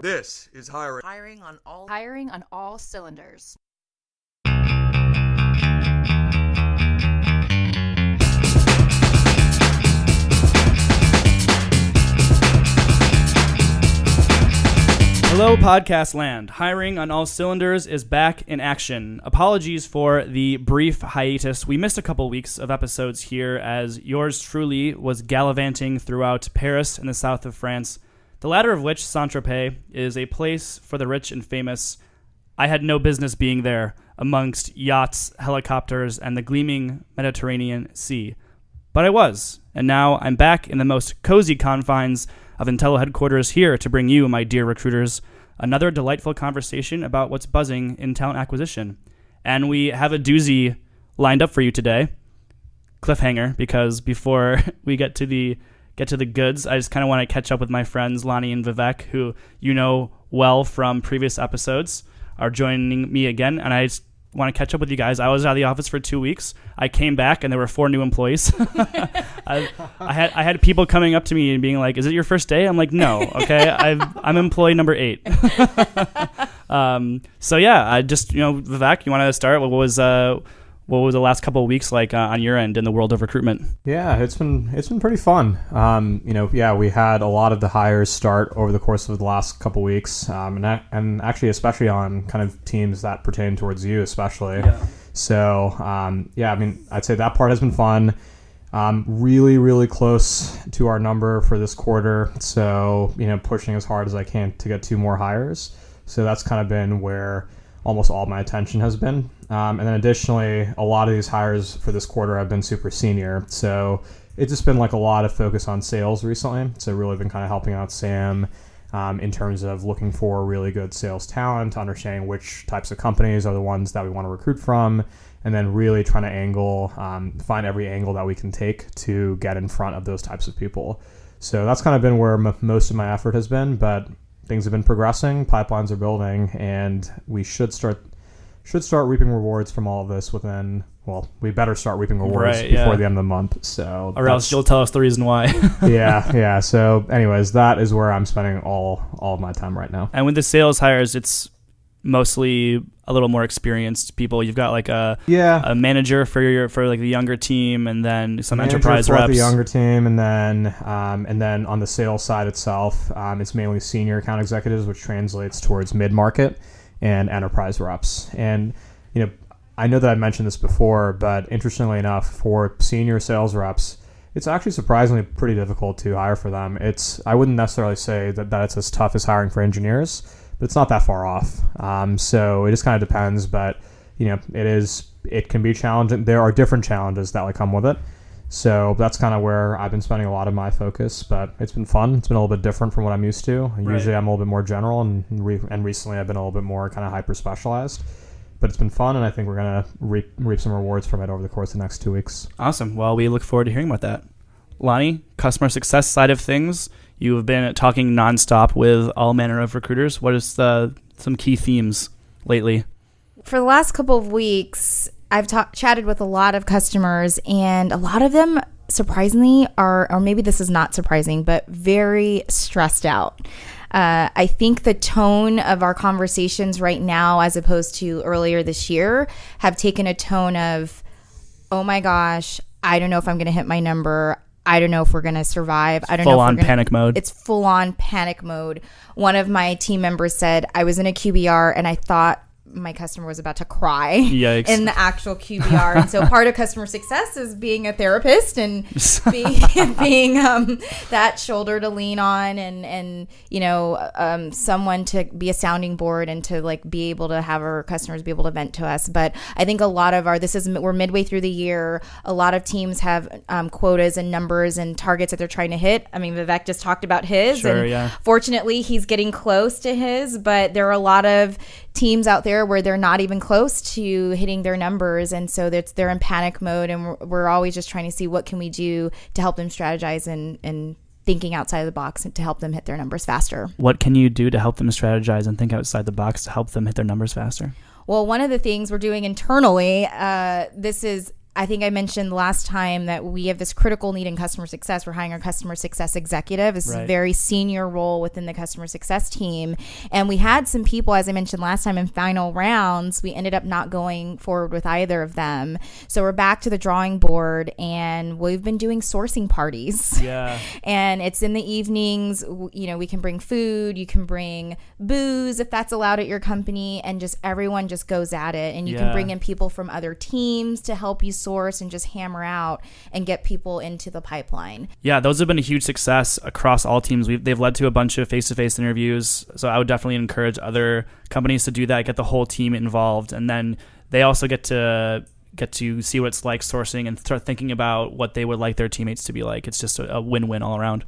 This is hiring. Hiring on all cylinders. Hello, podcast land. Hiring on all cylinders is back in action. Apologies for the brief hiatus. We missed a couple weeks of episodes here as yours truly was gallivanting throughout Paris and the south of France, the latter of which, Saint-Tropez, is a place for the rich and famous. I had no business being there amongst yachts, helicopters, and the gleaming Mediterranean Sea. But I was, and now I'm back in the most cozy confines of Intello headquarters here to bring you, my dear recruiters, another delightful conversation about what's buzzing in talent acquisition. And we have a doozy lined up for you today. Cliffhanger, because before we get to the goods, I just kind of want to catch up with my friends Lonnie and Vivek, who you know well from previous episodes, are joining me again, and I just want to catch up with you guys. I was out of the office for 2 weeks. I came back and there were 4 new employees. I had people coming up to me and being like, "Is it your first day?" I'm like, "No, okay, I'm employee number 8." So yeah, I just Vivek, you want to start? What was the last couple of weeks like on your end in the world of recruitment? Yeah, it's been pretty fun. We had a lot of the hires start over the course of the last couple of weeks, and actually especially on kind of teams that pertain towards you, especially. Yeah. So I'd say that part has been fun. Really, really close to our number for this quarter. So pushing as hard as I can to get 2 more hires. So that's kind of been where almost all my attention has been. And then additionally, a lot of these hires for this quarter have been super senior. So it's just been like a lot of focus on sales recently. So really been kind of helping out Sam in terms of looking for really good sales talent, understanding which types of companies are the ones that we want to recruit from, and then really trying to find every angle that we can take to get in front of those types of people. So that's kind of been where most of my effort has been, but things have been progressing, pipelines are building, and we should start reaping rewards from all of this we better start reaping rewards before the end of the month. So, or else you'll tell us the reason why. yeah. So anyways, that is where I'm spending all of my time right now. And with the sales hires, it's mostly a little more experienced people. You've got like a manager for like the younger team, and then some enterprise reps. The younger team, and then on the sales side itself, it's mainly senior account executives, which translates towards mid-market and enterprise reps. And I know that I mentioned this before, but interestingly enough, for senior sales reps, it's actually surprisingly pretty difficult to hire for them. I wouldn't necessarily say that it's as tough as hiring for engineers, but it's not that far off. So it just kind of depends, but it can be challenging. There are different challenges that come with it. So that's kind of where I've been spending a lot of my focus, but it's been fun. It's been a little bit different from what I'm used to. Right. Usually I'm a little bit more general, and recently I've been a little bit more kind of hyper specialized. But it's been fun, and I think we're going to reap some rewards from it over the course of the next 2 weeks. Awesome. Well, we look forward to hearing about that. Lonnie, customer success side of things, you have been talking nonstop with all manner of recruiters. What is some key themes lately? For the last couple of weeks, I've chatted with a lot of customers, and a lot of them, surprisingly, or maybe this is not surprising, but very stressed out. I think the tone of our conversations right now, as opposed to earlier this year, have taken a tone of, oh my gosh, I don't know if I'm going to hit my number. I don't know if we're going to survive. I don't know. Full on panic mode. It's full on panic mode. One of my team members said, I was in a QBR and I thought my customer was about to cry. Yikes. In the actual QBR. And so part of customer success is being a therapist and being that shoulder to lean on and someone to be a sounding board and to be able to have our customers be able to vent to us. But I think a lot of we're midway through the year. A lot of teams have quotas and numbers and targets that they're trying to hit. I mean, Vivek just talked about his. Sure, yeah. Fortunately, he's getting close to his, but there are a lot of teams out there where they're not even close to hitting their numbers, and so they're in panic mode, and we're always just trying to see what can we do to help them strategize and thinking outside of the box and to help them hit their numbers faster. What can you do to help them strategize and think outside the box to help them hit their numbers faster? Well, one of the things we're doing internally, this is I think I mentioned last time that we have this critical need in customer success. We're hiring a customer success executive. It's a very senior role within the customer success team. And we had some people, as I mentioned last time, in final rounds. We ended up not going forward with either of them. So we're back to the drawing board, and we've been doing sourcing parties. Yeah. And it's in the evenings. You know, we can bring food. You can bring booze if that's allowed at your company. And just everyone just goes at it. And you can bring in people from other teams to help you source and just hammer out and get people into the pipeline. Yeah, those have been a huge success across all teams. They've led to a bunch of face-to-face interviews. So I would definitely encourage other companies to do that, get the whole team involved, and then they also get to see what it's like sourcing and start thinking about what they would like their teammates to be like. It's just a win-win all around.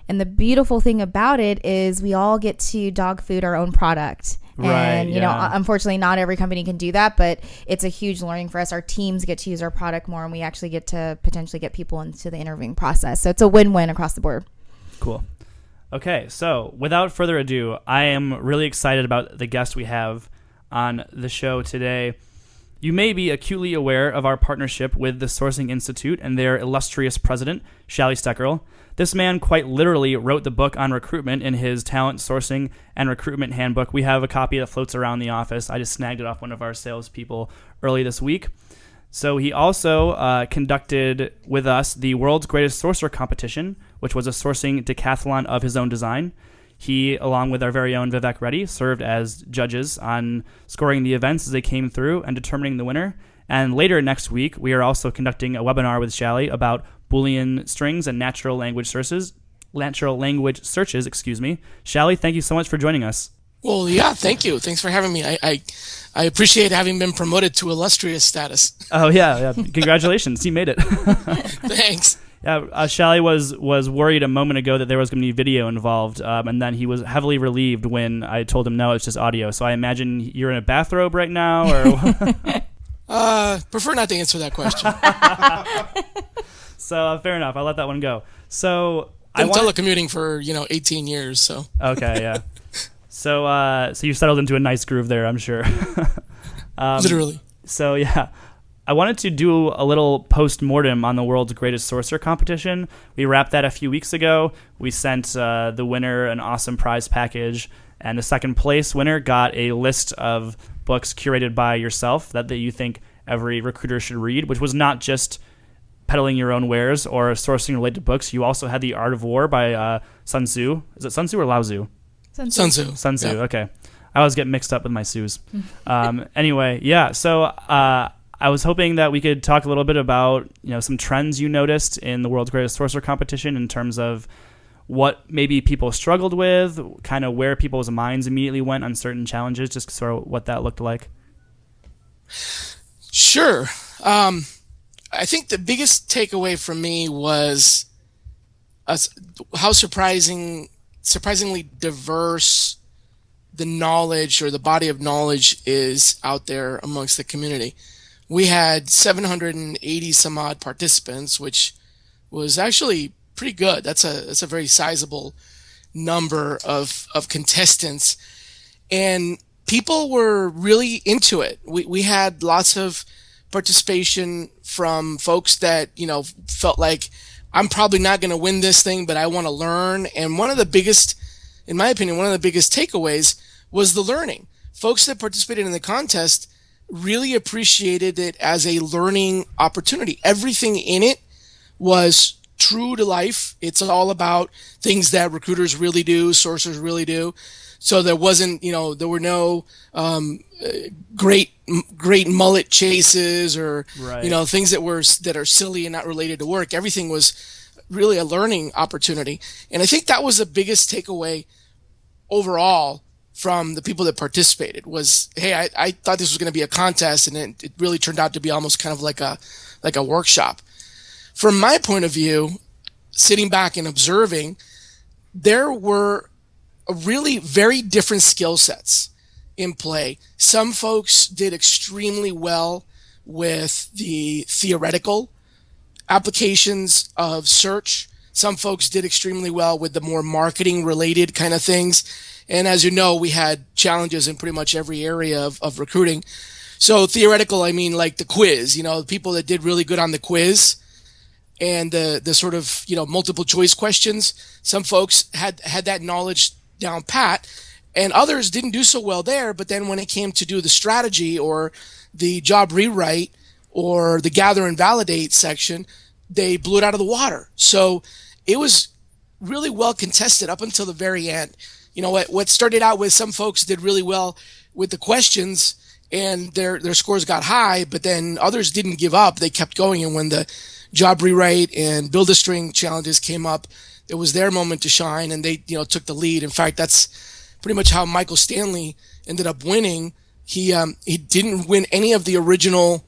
And the beautiful thing about it is we all get to dog food our own product. And, you know, unfortunately, not every company can do that, but it's a huge learning for us. Our teams get to use our product more, and we actually get to potentially get people into the interviewing process. So it's a win-win across the board. Cool. Okay, so without further ado, I am really excited about the guest we have on the show today. You may be acutely aware of our partnership with the Sourcing Institute and their illustrious president, Shally Steckerl. This man quite literally wrote the book on recruitment in his talent sourcing and recruitment handbook. We have a copy that floats around the office. I just snagged it off one of our salespeople early this week. So he also conducted with us the world's greatest sorcerer competition, which was a sourcing decathlon of his own design. He, along with our very own Vivek Reddy, served as judges on scoring the events as they came through and determining the winner. And later next week, we are also conducting a webinar with Shally about Boolean strings and natural language searches. Shally, thank you so much for joining us. Well, yeah, thank you. Thanks for having me. I appreciate having been promoted to illustrious status. Oh, yeah. Congratulations. You made it. Thanks. Yeah, Shally was worried a moment ago that there was going to be video involved, and then he was heavily relieved when I told him, no, it's just audio. So I imagine you're in a bathrobe right now, or... Prefer not to answer that question. So fair enough. I'll let that one go. So Been telecommuting for 18 years. So okay, yeah. So you settled into a nice groove there, I'm sure. Literally. So yeah, I wanted to do a little post-mortem on the world's greatest sorcerer competition. We wrapped that a few weeks ago. We sent the winner an awesome prize package, and the second place winner got a list of books curated by yourself that you think every recruiter should read, which was not just peddling your own wares or sourcing related books. You also had The Art of War by Sun Tzu. Is it Sun Tzu or Lao Tzu? Sun Tzu. Sun Tzu, yeah. Okay. I always get mixed up with my Tzus. Anyway, yeah, so I was hoping that we could talk a little bit about some trends you noticed in the world's greatest sorcerer competition in terms of what maybe people struggled with, kind of where people's minds immediately went on certain challenges, just sort of what that looked like. Sure. I think the biggest takeaway from me was how surprisingly diverse the knowledge or the body of knowledge is out there amongst the community. We had 780 some odd participants, which was actually pretty good. That's a very sizable number of contestants, and people were really into it. We had lots of participation from folks that felt like, I'm probably not going to win this thing, but I want to learn. And one of the biggest, in my opinion, takeaways was the learning. Folks that participated in the contest really appreciated it as a learning opportunity. Everything in it was true to life. It's all about things that recruiters really do, sorcerers really do. So there wasn't, there were no great mullet chases or right. Things that are silly and not related to work. Everything was really a learning opportunity, and I think that was the biggest takeaway overall from the people that participated. Was, hey, I thought this was going to be a contest, and it really turned out to be almost kind of like a workshop. From my point of view, sitting back and observing, there were really very different skill sets in play. Some folks did extremely well with the theoretical applications of search. Some folks did extremely well with the more marketing related kind of things. And as you know, we had challenges in pretty much every area of recruiting. So theoretical, I mean like the quiz, people that did really good on the quiz and the sort of, multiple choice questions. Some folks had that knowledge down pat, and others didn't do so well there. But then when it came to do the strategy or the job rewrite or the gather and validate section, they blew it out of the water. So it was really well contested up until the very end. What started out with some folks did really well with the questions and their scores got high, but then others didn't give up. They kept going. And when the job rewrite and build a string challenges came up, it was their moment to shine, and they, took the lead. In fact, that's pretty much how Michael Stanley ended up winning. He didn't win any of the original,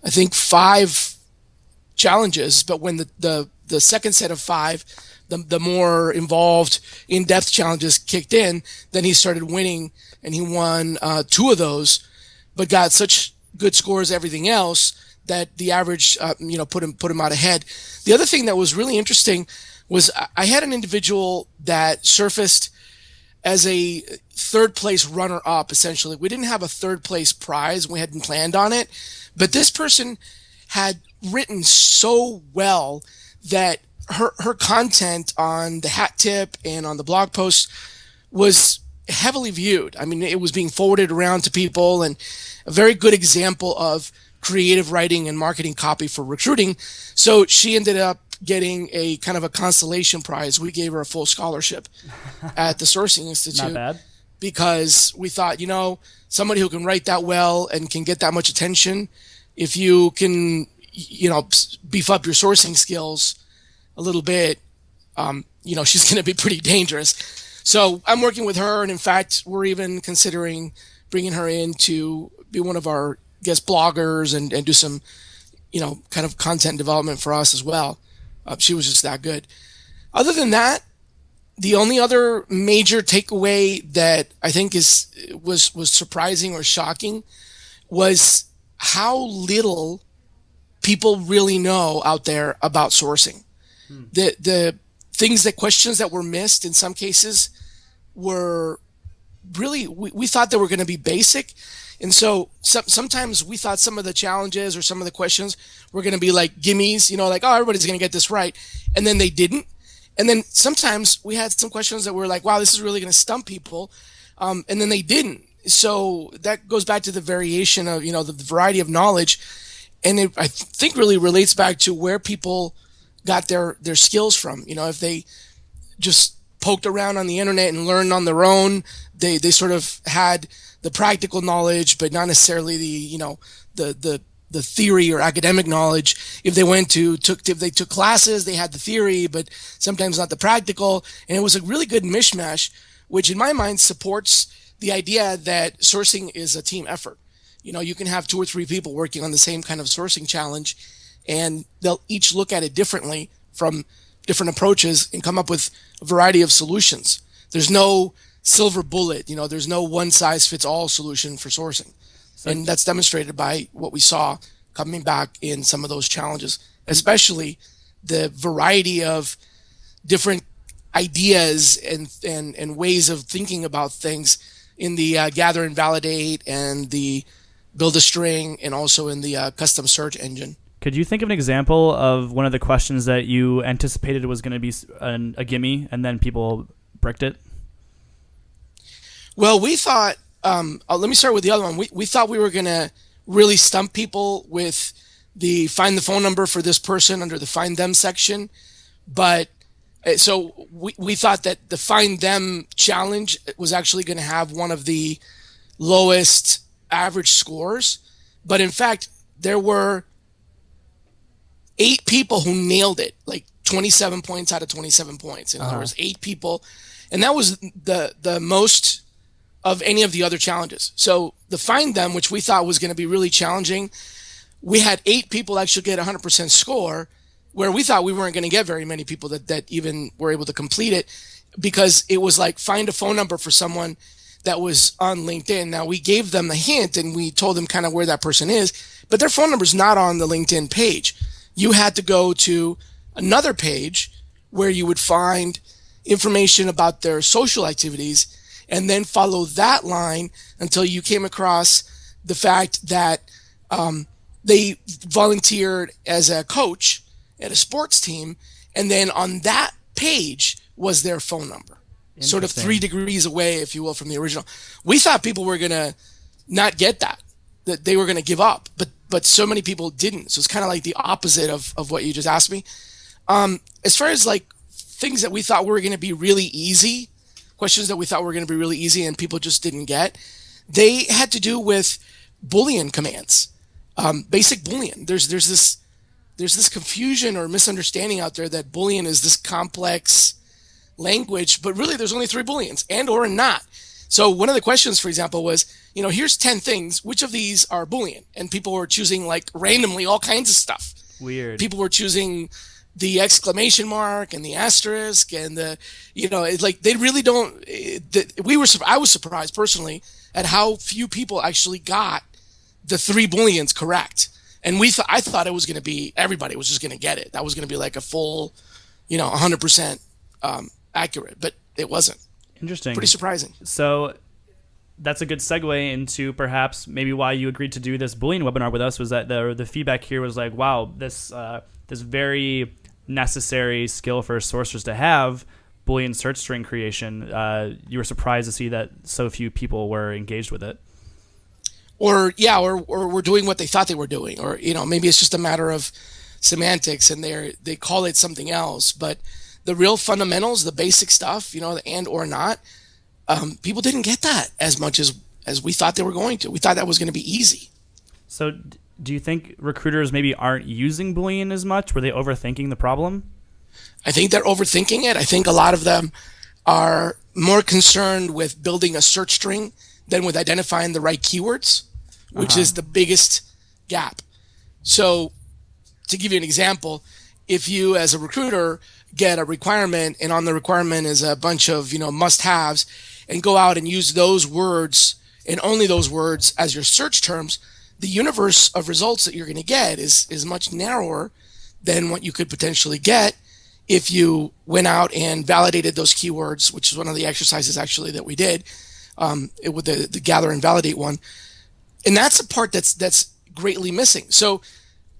I think, 5 challenges, but when the second set of 5, the more involved, in-depth challenges kicked in, then he started winning, and he won 2 of those, but got such good scores everything else that the average, put him out ahead. The other thing that was really interesting was I had an individual that surfaced as a third place runner up. Essentially, we didn't have a third place prize. We hadn't planned on it, but this person had written so well that her content on the hat tip and on the blog post was heavily viewed. I mean, it was being forwarded around to people, and a very good example of creative writing and marketing copy for recruiting. So she ended up getting a kind of a consolation prize. We gave her a full scholarship at the Sourcing Institute. Not bad. Because we thought, somebody who can write that well and can get that much attention, if you can, beef up your sourcing skills a little bit, she's going to be pretty dangerous. So I'm working with her, and in fact, we're even considering bringing her in to be one of our guest bloggers and do some, kind of content development for us as well. She was just that good. Other than that, the only other major takeaway that I think was surprising or shocking was how little people really know out there about sourcing. The questions that were missed in some cases were really, we thought they were going to be basic. And so sometimes we thought some of the challenges or some of the questions were going to be like gimmies, like, oh, everybody's going to get this right. And then they didn't. And then sometimes we had some questions that were like, wow, this is really going to stump people. And then they didn't. So that goes back to the variation of, the variety of knowledge. And I think really relates back to where people got their skills from. If they just poked around on the internet and learned on their own, they sort of had the practical knowledge, but not necessarily the theory or academic knowledge. If they took classes, they had the theory, but sometimes not the practical. And it was a really good mishmash, which in my mind supports the idea that sourcing is a team effort. You can have 2 or 3 people working on the same kind of sourcing challenge, and they'll each look at it differently from different approaches and come up with a variety of solutions. There's no silver bullet, there's no one size fits all solution for sourcing. And that's demonstrated by what we saw coming back in some of those challenges, especially the variety of different ideas and ways of thinking about things in the gather and validate and the build a string, and also in the custom search engine. Could you think of an example of one of the questions that you anticipated was going to be a gimme, and then people bricked it? Well, we thought, let me start with the other one. We thought we were going to really stump people with the find the phone number for this person under the find them section. But so we thought that the find them challenge was actually going to have one of the lowest average scores. But in fact, there were 8 people who nailed it, like 27 points out of 27 points. In other words, 8 people. And that was the most of any of the other challenges. So the find them, which we thought was going to be really challenging, we had 8 people actually get 100% score, where we thought we weren't going to get very many people that even were able to complete it, because it was like find a phone number for someone that was on LinkedIn. Now, we gave them the hint and we told them kind of where that person is, but their phone number is not on the LinkedIn page. You had to go to another page where you would find information about their social activities, and then follow that line until you came across the fact that they volunteered as a coach at a sports team, and then on that page was their phone number, sort of 3 degrees away, if you will, from the original. We thought people were going to not get that they were going to give up, but so many people didn't. So it's kind of like the opposite of what you just asked me. As far as like things that we thought were going to be really easy, questions that we thought were going to be really easy and people just didn't get, they had to do with Boolean commands, basic Boolean. There's this confusion or misunderstanding out there that Boolean is this complex language, but really there's only 3 Booleans, and or not. So one of the questions, for example, was, here's 10 things. Which of these are Boolean? And people were choosing like randomly all kinds of stuff. Weird. People were choosing the exclamation mark and the asterisk and it's like they really don't. I was surprised personally at how few people actually got the 3 Booleans correct. And I thought it was going to be everybody was just going to get it. That was going to be like a full, 100% accurate, but it wasn't. Interesting. Pretty surprising. So that's a good segue into perhaps maybe why you agreed to do this Boolean webinar with us, was that the feedback here was like, wow, this very necessary skill for sorcerers to have, Boolean search string creation. You were surprised to see that so few people were engaged with it. Or we're doing what they thought they were doing, or maybe it's just a matter of semantics and they call it something else, but the real fundamentals, the basic stuff, the and or not, people didn't get that as much as we thought they were going to. We thought that was going to be easy. So do you think recruiters maybe aren't using Boolean as much? Were they overthinking the problem? I think they're overthinking it. I think a lot of them are more concerned with building a search string than with identifying the right keywords, which is the biggest gap. So to give you an example, if you as a recruiter get a requirement and on the requirement is a bunch of must-haves and go out and use those words and only those words as your search terms, the universe of results that you're going to get is much narrower than what you could potentially get if you went out and validated those keywords, which is one of the exercises actually that we did with the gather and validate one. And that's a part that's greatly missing. So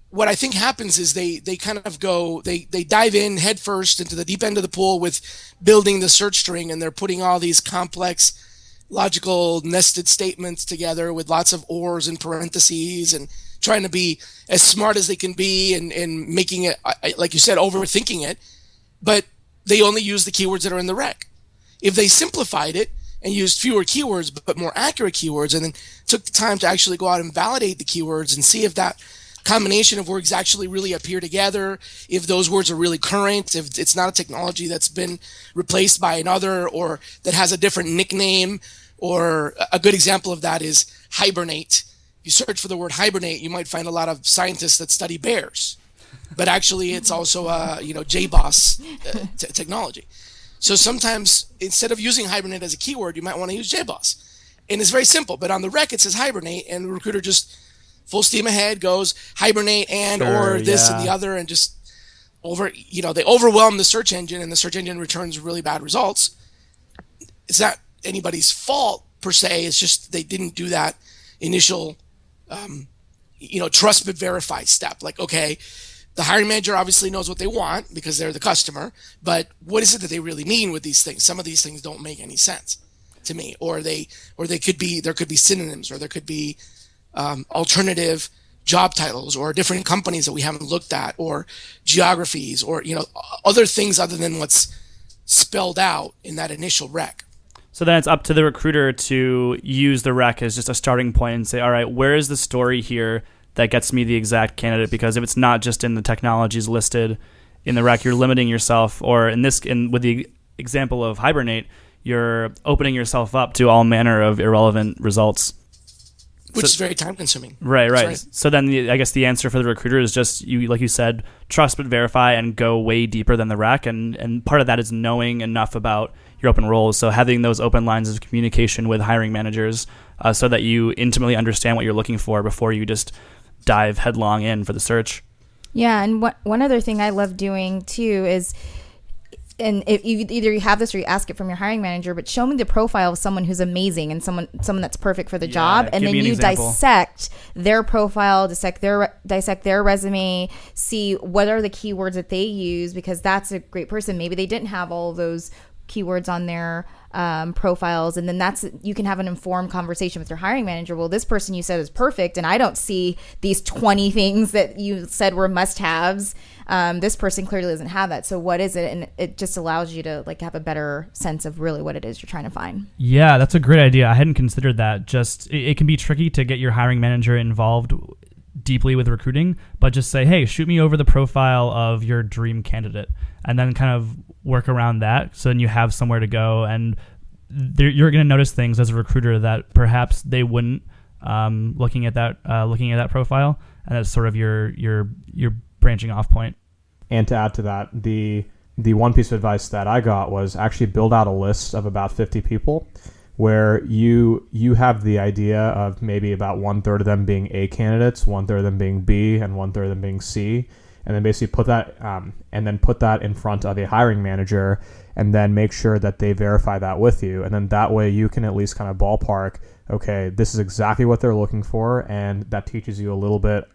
what I think happens is they kind of they dive in head first into the deep end of the pool with building the search string, and they're putting all these complex logical nested statements together with lots of ors and parentheses and trying to be as smart as they can be and making it, like you said, overthinking it. But they only use the keywords that are in the rec. If they simplified it and used fewer keywords but more accurate keywords, and then took the time to actually go out and validate the keywords and see if that combination of words actually really appear together, if those words are really current, if it's not a technology that's been replaced by another or that has a different nickname. Or a good example of that is hibernate. If you search for the word hibernate, you might find a lot of scientists that study bears, but actually it's also JBoss technology. So sometimes instead of using hibernate as a keyword, you might want to use JBoss. And it's very simple, but on the rec it says hibernate, and the recruiter just full steam ahead goes hibernate and or this and the other, and just they overwhelm the search engine, and the search engine returns really bad results. It's not anybody's fault per se. It's just they didn't do that initial trust but verify step. Like, okay, the hiring manager obviously knows what they want because they're the customer, but what is it that they really mean with these things? Some of these things don't make any sense to me, or there could be synonyms, or there could be alternative job titles, or different companies that we haven't looked at, or geographies, or other things other than what's spelled out in that initial rec. So then it's up to the recruiter to use the rec as just a starting point and say, all right, where is the story here that gets me the exact candidate? Because if it's not just in the technologies listed in the rec, you're limiting yourself, or with the example of hibernate, you're opening yourself up to all manner of irrelevant results. Which is very time consuming. Right. So then I guess the answer for the recruiter is just, like you said, trust but verify, and go way deeper than the rec. And part of that is knowing enough about your open roles. So having those open lines of communication with hiring managers so that you intimately understand what you're looking for before you just dive headlong in for the search. Yeah, and one other thing I love doing too is and if either you have this or you ask it from your hiring manager, but show me the profile of someone who's amazing and someone that's perfect for the job, and then you dissect their profile, dissect their resume, see what are the keywords that they use, because that's a great person. Maybe they didn't have all of those keywords on their profiles, and then you can have an informed conversation with your hiring manager. Well, this person you said is perfect, and I don't see these 20 things that you said were must-haves. This person clearly doesn't have that. So what is it? And it just allows you to like have a better sense of really what it is you're trying to find. Yeah, that's a great idea. I hadn't considered that. Just it can be tricky to get your hiring manager involved deeply with recruiting, but just say, hey, shoot me over the profile of your dream candidate, and then kind of work around that. So then you have somewhere to go, and you're going to notice things as a recruiter that perhaps they wouldn't, looking at that profile, and that's sort of your branching off point. And to add to that, the one piece of advice that I got was actually build out a list of about 50 people, where you have the idea of maybe about 1/3 of them being A candidates, 1/3 of them being B, and 1/3 of them being C, and then basically put that in front of a hiring manager, and then make sure that they verify that with you, and then that way you can at least kind of ballpark, okay, this is exactly what they're looking for, and that teaches you a little bit.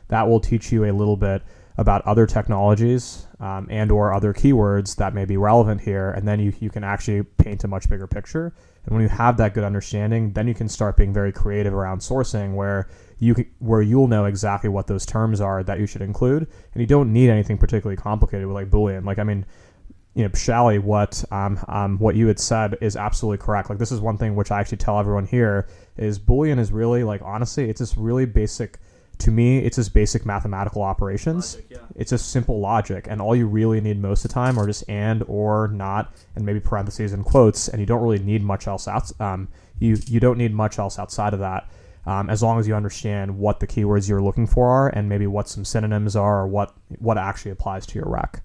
That will teach you a little bit about other technologies and or other keywords that may be relevant here, and then you can actually paint a much bigger picture. And when you have that good understanding, then you can start being very creative around sourcing, where you'll know exactly what those terms are that you should include, and you don't need anything particularly complicated with like Boolean. Like, I mean, Shally, what you had said is absolutely correct. Like, this is one thing which I actually tell everyone here is Boolean is really, like, honestly, it's just really basic. To me, it's just basic mathematical operations. Logic, yeah. It's just simple logic, and all you really need most of the time are just and, or, not, and maybe parentheses and quotes, and you don't really need much else you don't need much else outside of that, as long as you understand what the keywords you're looking for are, and maybe what some synonyms are, or what actually applies to your rec.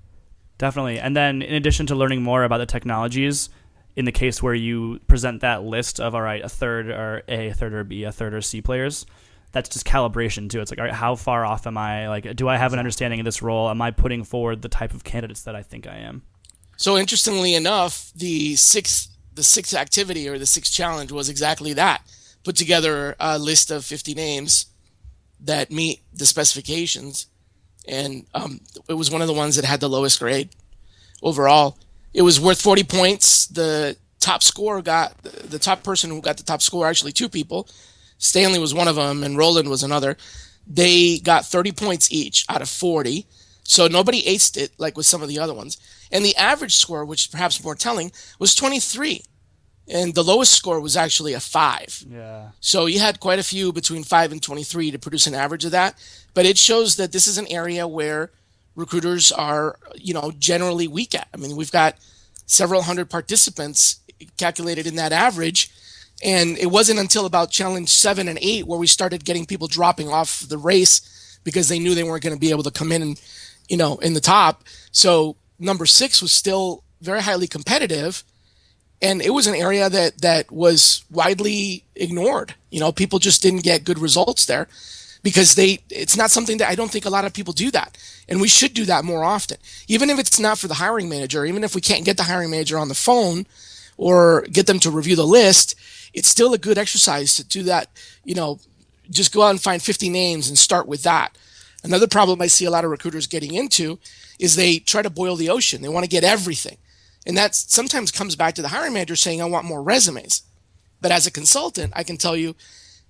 Definitely. And then in addition to learning more about the technologies, in the case where you present that list of, all right, a third are A, a third are B, a third are C players, that's just calibration too. It's like, all right, how far off am I? Like, do I have an understanding of this role? Am I putting forward the type of candidates that I think I am? So interestingly enough, the sixth activity or the sixth challenge was exactly that. Put together a list of 50 names that meet the specifications. And it was one of the ones that had the lowest grade overall. It was worth 40 points. The top person who got the top score, actually two people, Stanley was one of them, and Roland was another. They got 30 points each out of 40. So nobody aced it like with some of the other ones. And the average score, which is perhaps more telling, was 23. And the lowest score was actually a 5. Yeah. So you had quite a few between 5 and 23 to produce an average of that. But it shows that this is an area where recruiters are, generally weak at. I mean, we've got several hundred participants calculated in that average. And it wasn't until about challenge 7 and 8 where we started getting people dropping off the race because they knew they weren't going to be able to come in, in the top. So number 6 was still very highly competitive. And it was an area that was widely ignored. People just didn't get good results there because it's not something that I don't think a lot of people do that. And we should do that more often. Even if it's not for the hiring manager, even if we can't get the hiring manager on the phone or get them to review the list, it's still a good exercise to do that. Just go out and find 50 names and start with that. Another problem I see a lot of recruiters getting into is they try to boil the ocean. They want to get everything. And that sometimes comes back to the hiring manager saying, I want more resumes. But as a consultant, I can tell you,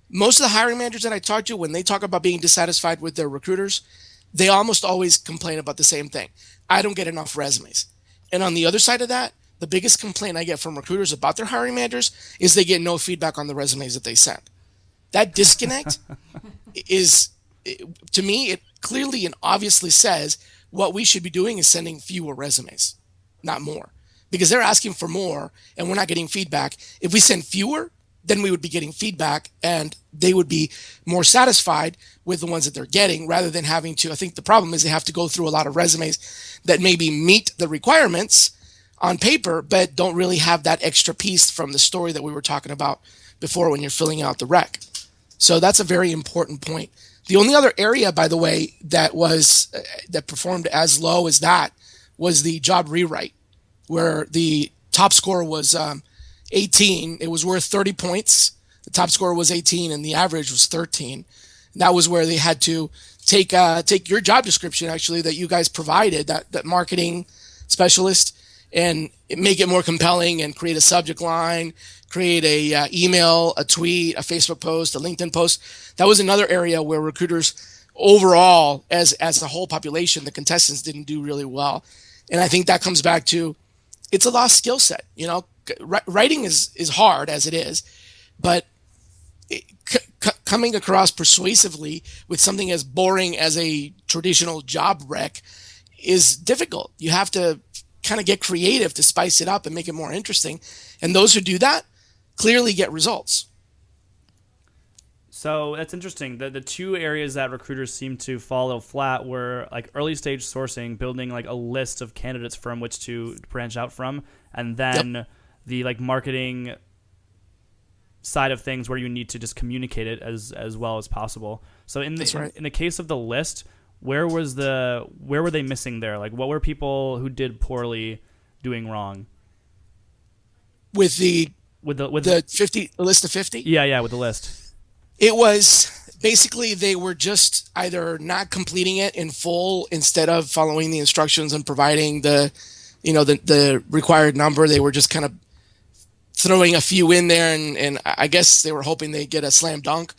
most of the hiring managers that I talk to, when they talk about being dissatisfied with their recruiters, they almost always complain about the same thing. I don't get enough resumes. And on the other side of that, the biggest complaint I get from recruiters about their hiring managers is they get no feedback on the resumes that they send. That disconnect is, to me, it clearly and obviously says what we should be doing is sending fewer resumes, not more. Because they're asking for more and we're not getting feedback. If we send fewer, then we would be getting feedback and they would be more satisfied with the ones that they're getting rather than having to. I think the problem is they have to go through a lot of resumes that maybe meet the requirements on paper, but don't really have that extra piece from the story that we were talking about before when you're filling out the rec. So that's a very important point. The only other area, by the way, that performed as low as that was the job rewrite, where the top score was 18. It was worth 30 points. The top score was 18 and the average was 13. And that was where they had to take your job description, actually, that you guys provided, that marketing specialist, and make it more compelling and create a subject line, create a email, a tweet, a Facebook post, a LinkedIn post. That was another area where recruiters overall, as a whole population, the contestants didn't do really well. And I think that comes back to, it's a lost skill set. Writing is hard as it is, but coming across persuasively with something as boring as a traditional job rec is difficult. You have to kind of get creative to spice it up and make it more interesting. And those who do that clearly get results. So that's interesting. The two areas that recruiters seem to follow flat were like early stage sourcing, building like a list of candidates from which to branch out from, and then the like marketing side of things where you need to just communicate it as well as possible. So in the case of the list, where were they missing there? Like, what were people who did poorly doing wrong? With the 50 list of 50? Yeah, with the list. It was basically they were just either not completing it in full instead of following the instructions and providing the required number. They were just kind of throwing a few in there, and I guess they were hoping they'd get a slam dunk,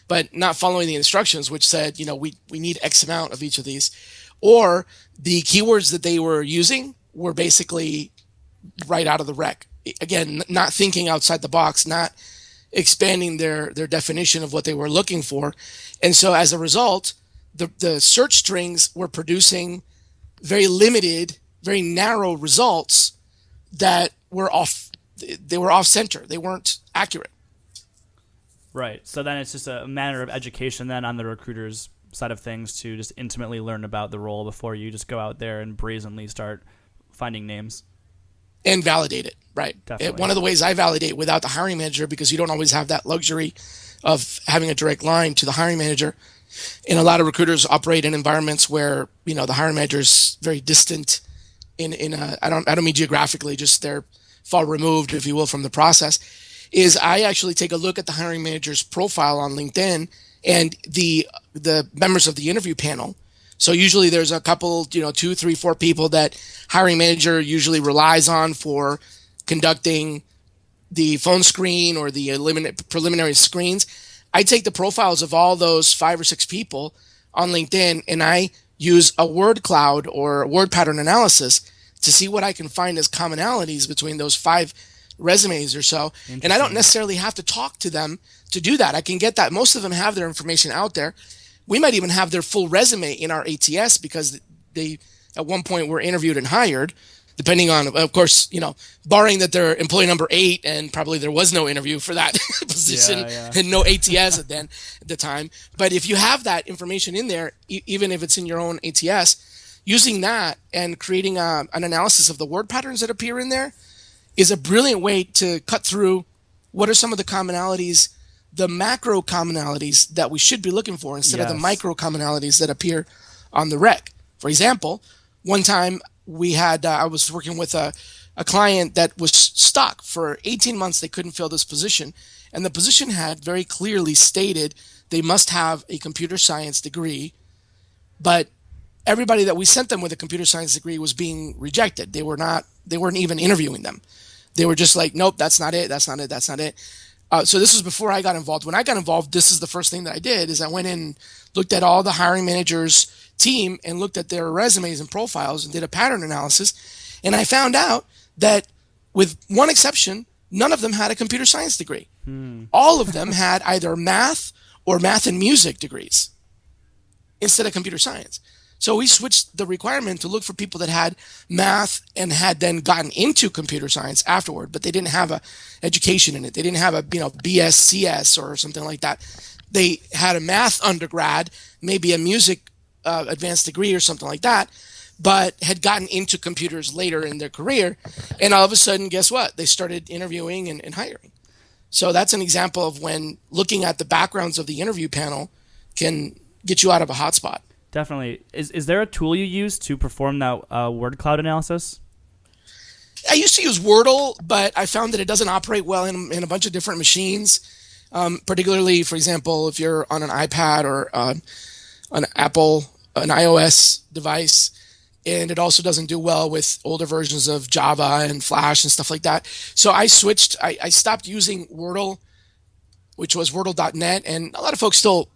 but not following the instructions, which said, we need X amount of each of these. Or the keywords that they were using were basically right out of the rec. Again, not thinking outside the box, not expanding their definition of what they were looking for. And so as a result, the search strings were producing very limited, very narrow results that were off. They were off center. They weren't accurate. Right. So then it's just a matter of education then on the recruiter's side of things to just intimately learn about the role before you just go out there and brazenly start finding names. And validate it. Right. Definitely. One of the ways I validate without the hiring manager, because you don't always have that luxury of having a direct line to the hiring manager. And a lot of recruiters operate in environments where, the hiring manager is very distant I don't mean geographically, just they're far removed, if you will, from the process, is I actually take a look at the hiring manager's profile on LinkedIn and the members of the interview panel. So usually there's a couple, 2, 3, 4 people that hiring manager usually relies on for conducting the phone screen or the preliminary screens. I take the profiles of all those 5 or 6 people on LinkedIn and I use a word cloud or word pattern analysis to see what I can find as commonalities between those 5 resumes or so. And I don't necessarily have to talk to them to do that. I can get that. Most of them have their information out there. We might even have their full resume in our ATS because they at one point were interviewed and hired, depending on, of course, barring that they're employee number 8 and probably there was no interview for that position and no ATS at the time. But if you have that information in there, even if it's in your own ATS, using that and creating an analysis of the word patterns that appear in there is a brilliant way to cut through what are some of the commonalities, the macro commonalities that we should be looking for instead of the micro commonalities that appear on the rec. For example, one time we had, I was working with a client that was stuck for 18 months. They couldn't fill this position. And the position had very clearly stated they must have a computer science degree, but everybody that we sent them with a computer science degree was being rejected. They weren't even interviewing them. They were just like, nope, that's not it. That's not it. That's not it. So this was before I got involved. When I got involved, this is the first thing that I did is I went in, looked at all the hiring managers' team and looked at their resumes and profiles and did a pattern analysis. And I found out that with one exception, none of them had a computer science degree. All of them had either math or math and music degrees instead of computer science. So we switched the requirement to look for people that had math and had then gotten into computer science afterward, but they didn't have a education in it. They didn't have a BS, CS or something like that. They had a math undergrad, maybe a music advanced degree or something like that, but had gotten into computers later in their career. And all of a sudden, guess what? They started interviewing and hiring. So that's an example of when looking at the backgrounds of the interview panel can get you out of a hotspot. Definitely. Is there a tool you use to perform that word cloud analysis? I used to use Wordle, but I found that it doesn't operate well in a bunch of different machines. Particularly, for example, if you're on an iPad or an iOS device, and it also doesn't do well with older versions of Java and Flash and stuff like that. So I switched. I stopped using Wordle, which was Wordle.net, and a lot of folks still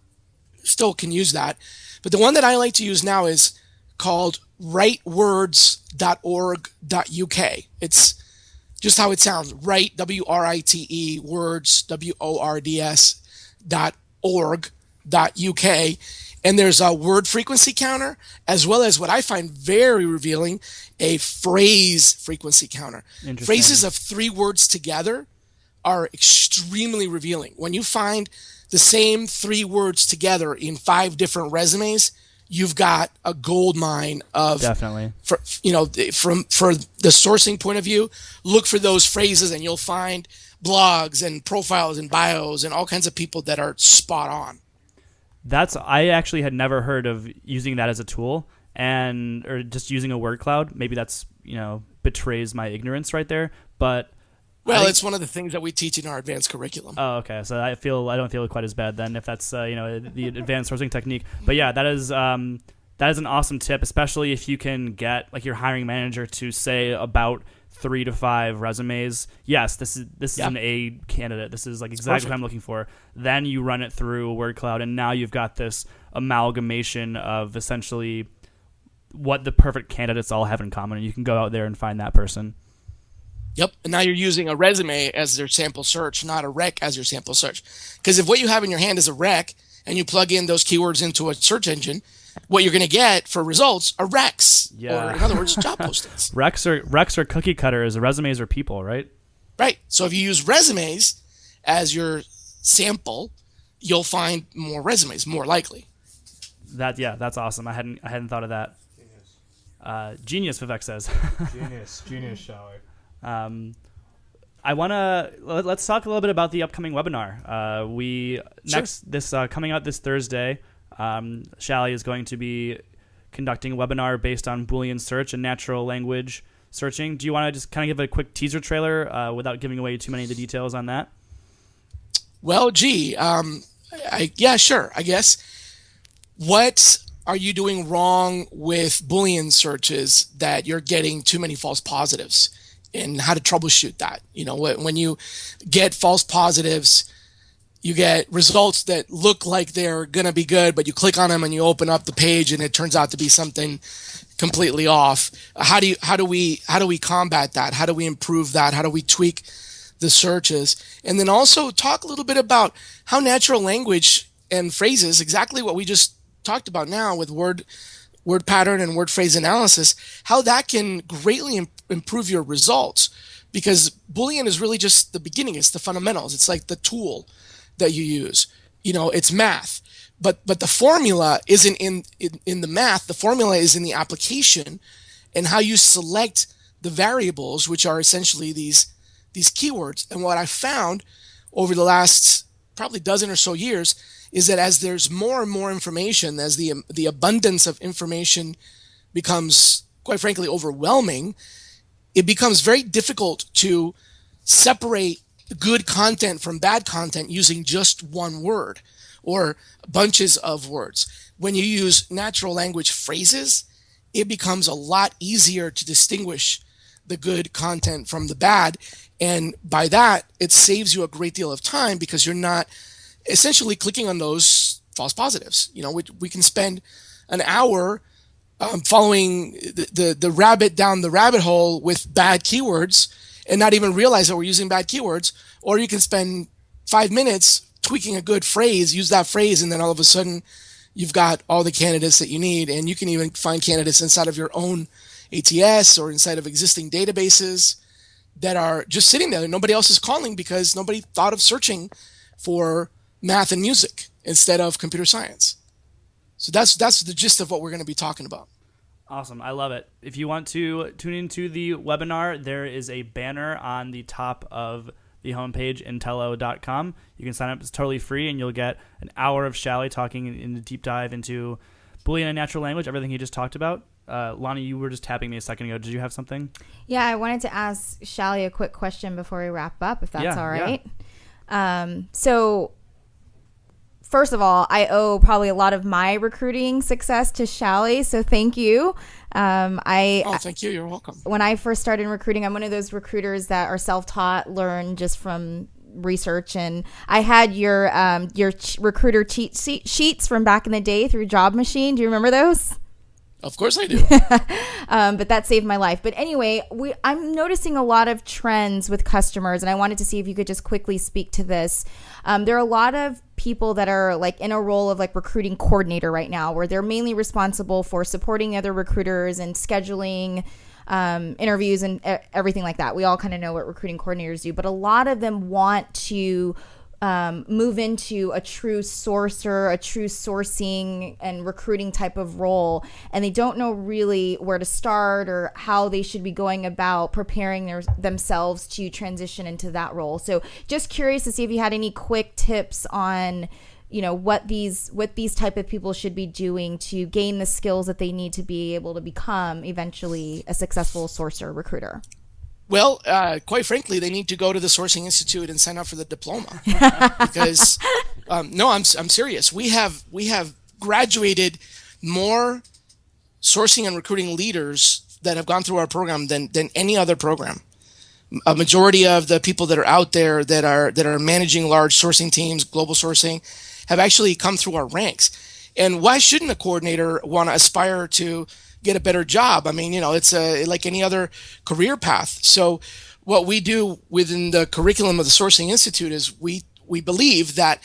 can use that. But the one that I like to use now is called writewords.org.uk. It's just how it sounds. Write, WRITE, words, WORDS.org.uk. And there's a word frequency counter, as well as what I find very revealing, a phrase frequency counter. Phrases of 3 words together are extremely revealing. When you find the same 3 words together in 5 different resumes, you've got a gold mine of definitely. For the sourcing point of view, look for those phrases and you'll find blogs and profiles and bios and all kinds of people that are spot on. I actually had never heard of using that as a tool or just using a word cloud. Maybe that's, betrays my ignorance right there, but it's one of the things that we teach in our advanced curriculum. Oh, okay. So I don't feel quite as bad then if that's the advanced sourcing technique. But yeah, that is an awesome tip, especially if you can get like your hiring manager to say about 3 to 5 resumes. Yes, this is an A candidate. This is like exactly what I'm looking for. Then you run it through a word cloud, and now you've got this amalgamation of essentially what the perfect candidates all have in common, and you can go out there and find that person. Yep. And now you're using a resume as their sample search, not a rec as your sample search. Because if what you have in your hand is a rec and you plug in those keywords into a search engine, what you're going to get for results are recs. Yeah. Or in other words, job postings. Recs are cookie cutters. Resumes are people, right? Right. So if you use resumes as your sample, you'll find more resumes, more likely. That's awesome. I hadn't thought of that. Genius, Vivek says. Genius, Shally. Let's talk a little bit about the upcoming webinar. Coming out this Thursday, Shally is going to be conducting a webinar based on Boolean search and natural language searching. Do you want to just kind of give a quick teaser trailer without giving away too many of the details on that? Well, sure, I guess. What are you doing wrong with Boolean searches that you're getting too many false positives? And how to troubleshoot that. When you get false positives, you get results that look like they're going to be good, but you click on them and you open up the page and it turns out to be something completely off. How do we combat that? How do we improve that? How do we tweak the searches? And then also talk a little bit about how natural language and phrases, exactly what we just talked about now with word pattern and word phrase analysis, how that can greatly improve your results, because Boolean is really just the beginning. It's the fundamentals. It's like the tool that you use. It's math, but the formula isn't in the math. The formula is in the application and how you select the variables, which are essentially these keywords. And what I found over the last probably dozen or so years is that as there's more and more information, as the abundance of information becomes, quite frankly, overwhelming, it becomes very difficult to separate good content from bad content using just one word or bunches of words. When you use natural language phrases, it becomes a lot easier to distinguish the good content from the bad. And by that, it saves you a great deal of time because you're not essentially clicking on those false positives. We can spend an hour following the rabbit down the rabbit hole with bad keywords and not even realize that we're using bad keywords. Or you can spend 5 minutes tweaking a good phrase, use that phrase, and then all of a sudden you've got all the candidates that you need. And you can even find candidates inside of your own ATS or inside of existing databases that are just sitting there. Nobody else is calling because nobody thought of searching for math and music instead of computer science. So that's the gist of what we're going to be talking about. Awesome. I love it. If you want to tune into the webinar, there is a banner on the top of the homepage, intello.com. You can sign up. It's totally free, and you'll get an hour of Shally talking in a deep dive into Boolean and natural language, everything he just talked about. Lonnie, you were just tapping me a second ago. Did you have something? Yeah, I wanted to ask Shally a quick question before we wrap up, if that's all right. Yeah. So first of all, I owe probably a lot of my recruiting success to Shally, so thank you. Thank you. You're welcome. When I first started in recruiting, I'm one of those recruiters that are self-taught, learn just from research, and I had your recruiter cheat sheets from back in the day through Job Machine. Do you remember those? Of course I do. But that saved my life. But anyway, I'm noticing a lot of trends with customers, and I wanted to see if you could just quickly speak to this. There are a lot of people that are like in a role of like recruiting coordinator right now, where they're mainly responsible for supporting other recruiters and scheduling interviews and everything like that. We all kind of know what recruiting coordinators do, but a lot of them want to move into a true sorcerer, a true sourcing and recruiting type of role, and they don't know really where to start or how they should be going about preparing themselves to transition into that role. So just curious to see if you had any quick tips on, you know, what these type of people should be doing to gain the skills that they need to be able to become eventually a successful sorcerer recruiter. Well, quite frankly, they need to go to the Sourcing Institute and sign up for the diploma. Because no, I'm serious. We have graduated more sourcing and recruiting leaders that have gone through our program than any other program. A majority of the people that are out there that are managing large sourcing teams, global sourcing, have actually come through our ranks. And why shouldn't a coordinator want to aspire to get a better job? I mean, you know, it's like any other career path. So what we do within the curriculum of the Sourcing Institute is we believe that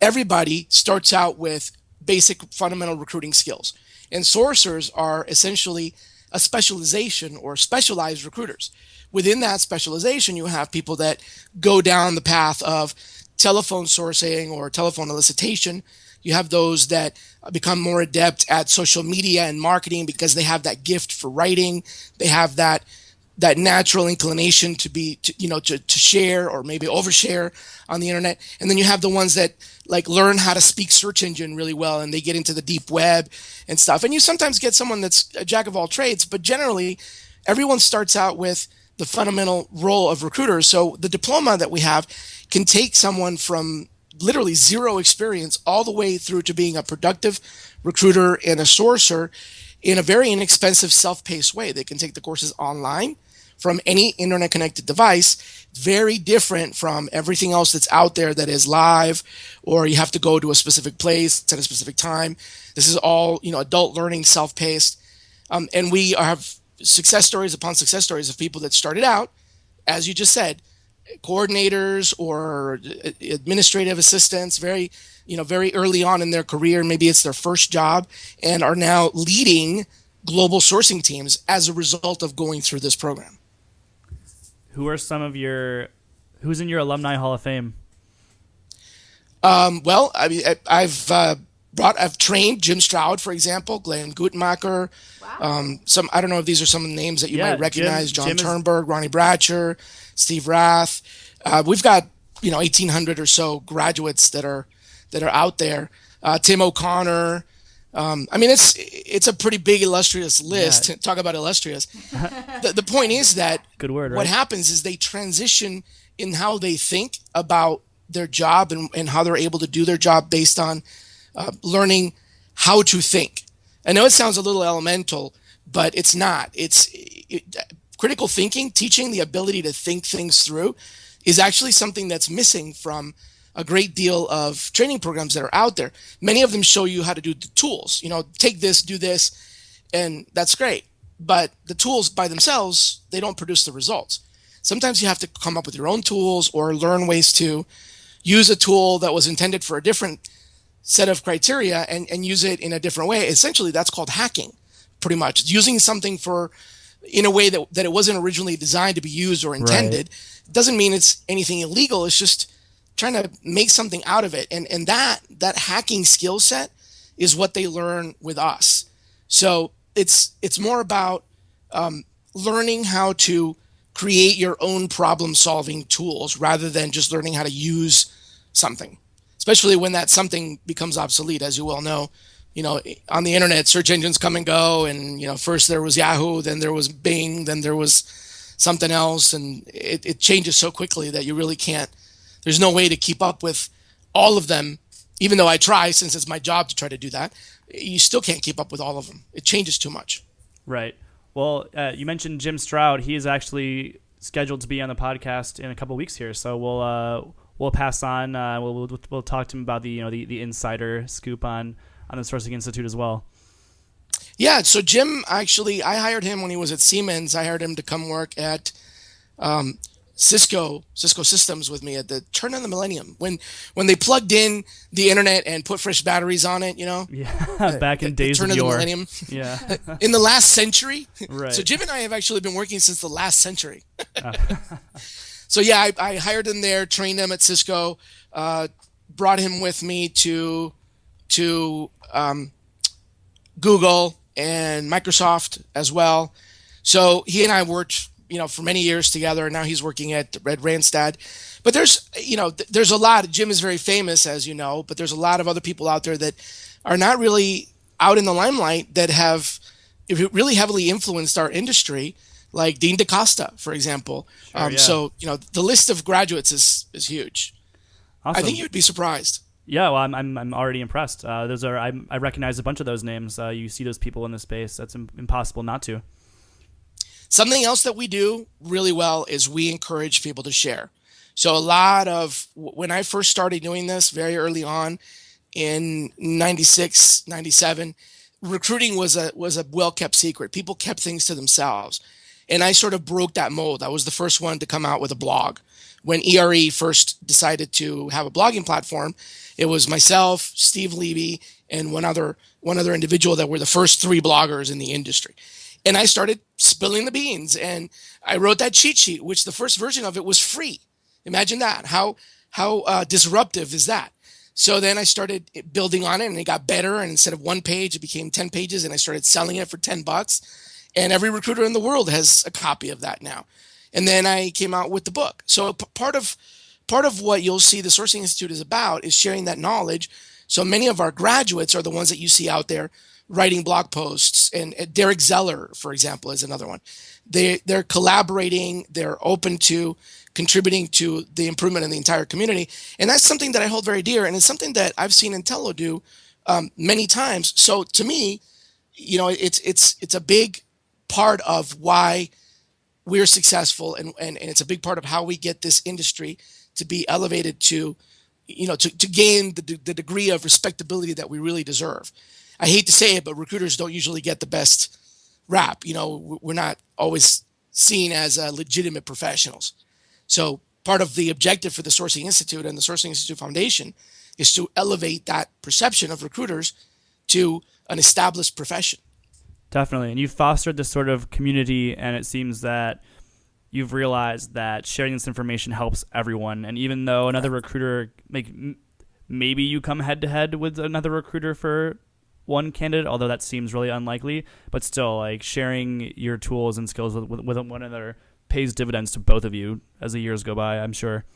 everybody starts out with basic fundamental recruiting skills. And sorcerers are essentially a specialization or specialized recruiters. Within that specialization, you have people that go down the path of telephone sourcing or telephone elicitation. You have those that become more adept at social media and marketing because they have that gift for writing. They have that natural inclination to share or maybe overshare on the internet. And then you have the ones that like learn how to speak search engine really well, and they get into the deep web and stuff. And you sometimes get someone that's a jack of all trades, but generally everyone starts out with the fundamental role of recruiters. So the diploma that we have can take someone from literally zero experience all the way through to being a productive recruiter and a sorcerer in a very inexpensive self-paced way. They can take the courses online from any internet connected device, very different from everything else that's out there that is live, or you have to go to a specific place at a specific time. This is all, adult learning, self-paced. And we have success stories upon success stories of people that started out, as you just said, coordinators or administrative assistants, very early on in their career. Maybe it's their first job, and are now leading global sourcing teams as a result of going through this program. Who's in your Alumni Hall of Fame? Well, I mean, I've trained Jim Stroud, for example, Glenn Guttmacher. Wow. I don't know if these are some of the names that you might recognize. Jim Turnberg, Ronnie Bratcher, Steve Rath. We've got 1,800 or so graduates that are out there. Tim O'Connor. I mean, it's a pretty big illustrious list. Yeah. Talk about illustrious. The point is that good word, right? What happens is they transition in how they think about their job and how they're able to do their job based on learning how to think. I know it sounds a little elemental, but it's not. Critical thinking, teaching the ability to think things through, is actually something that's missing from a great deal of training programs that are out there. Many of them show you how to do the tools. Take this, do this, and that's great. But the tools by themselves, they don't produce the results. Sometimes you have to come up with your own tools or learn ways to use a tool that was intended for a different set of criteria and use it in a different way. Essentially, that's called hacking, pretty much. It's using something in a way that it wasn't originally designed to be used or intended. Right. It doesn't mean it's anything illegal. It's just trying to make something out of it. And that hacking skill set is what they learn with us. So it's more about learning how to create your own problem-solving tools rather than just learning how to use something, especially when that something becomes obsolete. As you well know, on the internet, search engines come and go. And, first there was Yahoo, then there was Bing, then there was something else. And it changes so quickly that you really can't, there's no way to keep up with all of them. Even though I try, since it's my job to try to do that, you still can't keep up with all of them. It changes too much. Right. Well, you mentioned Jim Stroud. He is actually scheduled to be on the podcast in a couple of weeks here. So we'll pass on. We'll talk to him about the insider scoop on the Sourcing Institute as well. Yeah, so Jim, actually, I hired him when he was at Siemens. I hired him to come work at Cisco Systems with me at the turn of the millennium when they plugged in the internet and put fresh batteries on it. Yeah, back in days turn of of the yore. millennium. Yeah, in the last century. Right. So Jim and I have actually been working since the last century. So yeah, I hired him there, trained him at Cisco, brought him with me to Google and Microsoft as well. So he and I worked, for many years together, and now he's working at Red Randstad. But there's a lot. Jim is very famous, as you know, but there's a lot of other people out there that are not really out in the limelight that have really heavily influenced our industry, like Dean DaCosta, for example. Sure, yeah. So, the list of graduates is huge. Awesome. I think you'd be surprised. Yeah, well, I'm already impressed. I recognize a bunch of those names. You see those people in the space. That's impossible not to. Something else that we do really well is we encourage people to share. So a lot of when I first started doing this very early on in 96, 97, recruiting was a well-kept secret. People kept things to themselves. And I sort of broke that mold. I was the first one to come out with a blog. When ERE first decided to have a blogging platform, it was myself, Steve Levy, and one other individual that were the first 3 bloggers in the industry. And I started spilling the beans, and I wrote that cheat sheet, which the first version of it was free. Imagine that. How disruptive is that? So then I started building on it, and it got better. And instead of 1 page, it became 10 pages, and I started selling it for $10. And every recruiter in the world has a copy of that now. And then I came out with the book. So part of what you'll see the Sourcing Institute is about is sharing that knowledge. So many of our graduates are the ones that you see out there writing blog posts. And Derek Zeller, for example, is another one. They're collaborating. They're open to contributing to the improvement in the entire community. And that's something that I hold very dear. And it's something that I've seen Intello do many times. So to me, it's a big part of why we're successful, and it's a big part of how we get this industry to be elevated to gain the degree of respectability that we really deserve. I hate to say it, but recruiters don't usually get the best rap. We're not always seen as legitimate professionals. So part of the objective for the Sourcing Institute and the Sourcing Institute Foundation is to elevate that perception of recruiters to an established profession. Definitely. And you've fostered this sort of community, and it seems that you've realized that sharing this information helps everyone. And even though another recruiter, maybe you come head to head with another recruiter for one candidate, although that seems really unlikely, but still, like, sharing your tools and skills with one another pays dividends to both of you as the years go by, I'm sure.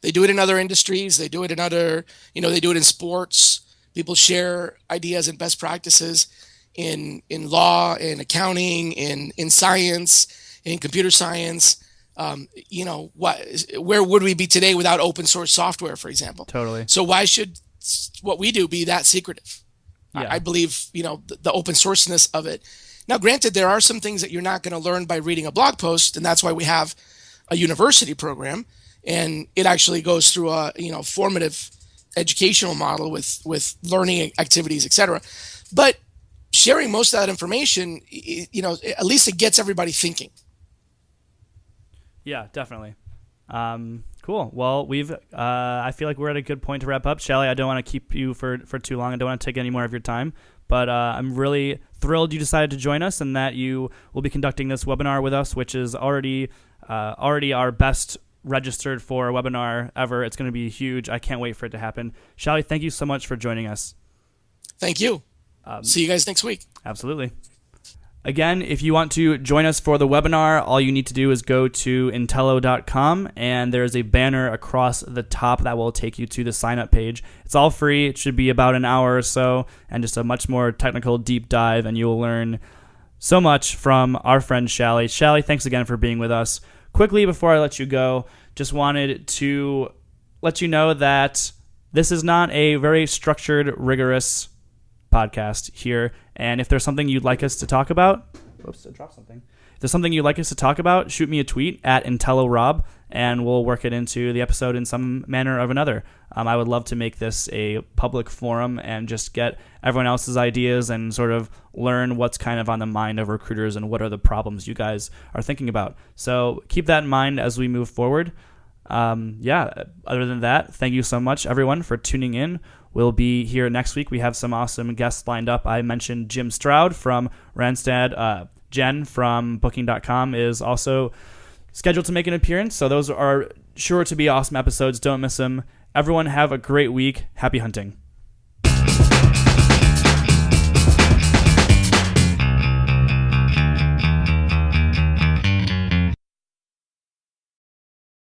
They do it in other industries. They do it in they do it in sports. People share ideas and best practices in law, in accounting, in science, in computer science. Where would we be today without open source software, for example? Totally. So why should what we do be that secretive? Yeah. I believe, the open sourceness of it. Now, granted, there are some things that you're not going to learn by reading a blog post, and that's why we have a university program, and it actually goes through a formative educational model with learning activities, etc. But sharing most of that information, at least it gets everybody thinking. Yeah, definitely. Cool. Well, I feel like we're at a good point to wrap up. Shally, I don't want to keep you for too long. I don't want to take any more of your time, but I'm really thrilled you decided to join us and that you will be conducting this webinar with us, which is already our best registered for a webinar ever. It's going to be huge. I can't wait for it to happen. Shally, thank you so much for joining us. Thank you. See you guys next week. Absolutely. Again, if you want to join us for the webinar, all you need to do is go to intello.com, and there's a banner across the top that will take you to the sign-up page. It's all free. It should be about an hour or so, and just a much more technical deep dive, and you'll learn so much from our friend Shally. Shally, thanks again for being with us. Quickly, before I let you go, just wanted to let you know that this is not a very structured, rigorous podcast here, and if there's something you'd like us to talk about, I dropped something. If there's something you'd like us to talk about, shoot me a tweet at IntelloRob, and we'll work it into the episode in some manner or another. I would love to make this a public forum and just get everyone else's ideas and sort of learn what's kind of on the mind of recruiters and what are the problems you guys are thinking about. So keep that in mind as we move forward. Other than that, thank you so much, everyone, for tuning in. We'll be here next week. We have some awesome guests lined up. I mentioned Jim Stroud from Randstad. Jen from Booking.com is also scheduled to make an appearance. So those are sure to be awesome episodes. Don't miss them. Everyone have a great week. Happy hunting.